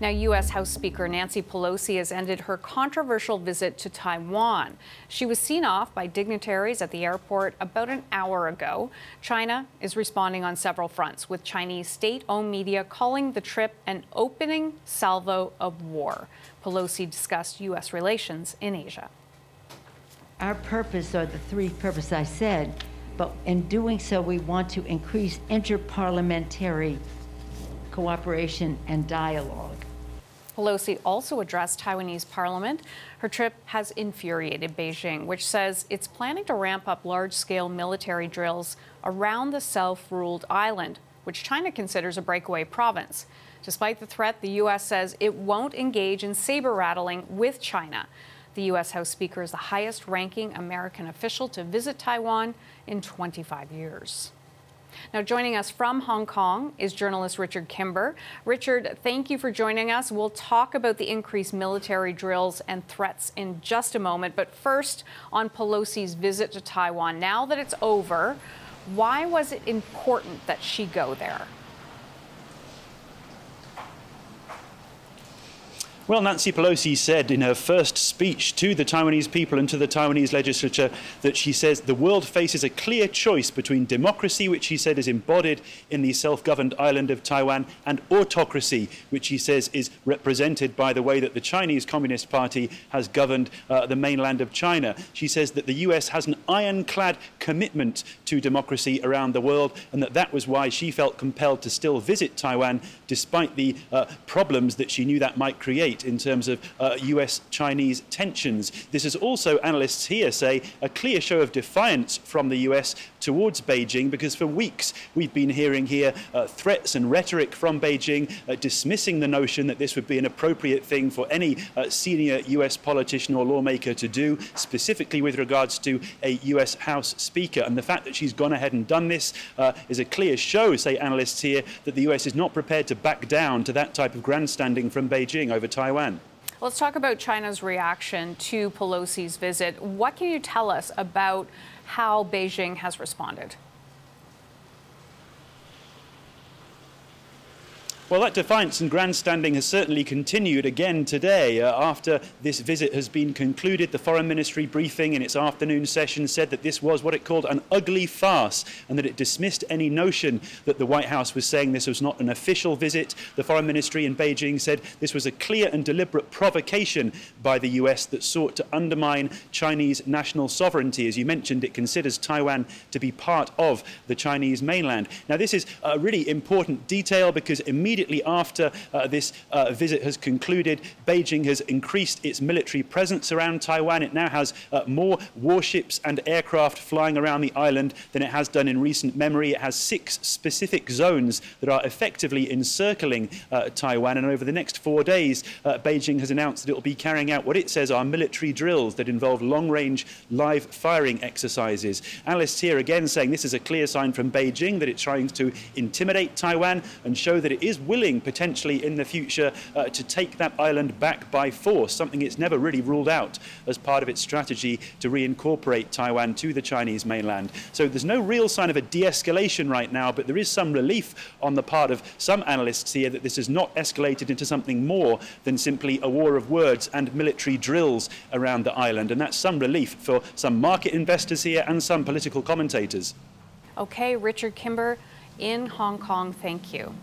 Now, U.S. House Speaker Nancy Pelosi has ended her controversial visit to Taiwan. She was seen off by dignitaries at the airport about an hour ago. China is responding on several fronts, with Chinese state-owned media calling the trip an opening salvo of war. Pelosi discussed U.S. relations in Asia. Our purpose are the three purposes I said, but in doing so, we want to increase interparliamentary cooperation and dialogue. Pelosi also addressed Taiwanese parliament. Her trip has infuriated Beijing, which says it's planning to ramp up large-scale military drills around the self-ruled island, which China considers a breakaway province. Despite the threat, the U.S. says it won't engage in saber-rattling with China. The U.S. House Speaker is the highest-ranking American official to visit Taiwan in 25 years. Now, joining us from Hong Kong is journalist Richard Kimber. Richard, thank you for joining us. We'll talk about the increased military drills and threats in just a moment. But first, on Pelosi's visit to Taiwan, now that it's over, why was it important that she go there? Well, Nancy Pelosi said in her first speech to the Taiwanese people and to the Taiwanese legislature that she says the world faces a clear choice between democracy, which she said is embodied in the self-governed island of Taiwan, and autocracy, which she says is represented by the way that the Chinese Communist Party has governed the mainland of China. She says that the US has an ironclad commitment to democracy around the world, and that was why she felt compelled to still visit Taiwan, despite the problems that she knew that might create in terms of US-Chinese tensions. This is also, analysts here say, a clear show of defiance from the US towards Beijing, because for weeks we've been hearing here threats and rhetoric from Beijing dismissing the notion that this would be an appropriate thing for any senior US politician or lawmaker to do, specifically with regards to a US House Speaker. And the fact that she's gone ahead and done this is a clear show, say analysts here, that the US is not prepared to back down to that type of grandstanding from Beijing over Taiwan. Let's talk about China's reaction to Pelosi's visit. What can you tell us about how Beijing has responded? Well, that defiance and grandstanding has certainly continued again today. After this visit has been concluded, the Foreign Ministry briefing in its afternoon session said that this was what it called an ugly farce, and that it dismissed any notion that the White House was saying this was not an official visit. The Foreign Ministry in Beijing said this was a clear and deliberate provocation by the US that sought to undermine Chinese national sovereignty. As you mentioned, it considers Taiwan to be part of the Chinese mainland. Now, this is a really important detail, because immediately after this visit has concluded, Beijing has increased its military presence around Taiwan. It now has more warships and aircraft flying around the island than it has done in recent memory. It has 6 specific zones that are effectively encircling Taiwan. And over the next 4 days, Beijing has announced that it will be carrying out what it says are military drills that involve long-range live firing exercises. Analysts here again saying this is a clear sign from Beijing that it's trying to intimidate Taiwan and show that it is willing potentially in the future to take that island back by force, something it's never really ruled out as part of its strategy to reincorporate Taiwan to the Chinese mainland. So there's no real sign of a de-escalation right now, but there is some relief on the part of some analysts here that this has not escalated into something more than simply a war of words and military drills around the island. And that's some relief for some market investors here and some political commentators. Okay, Richard Kimber in Hong Kong, thank you.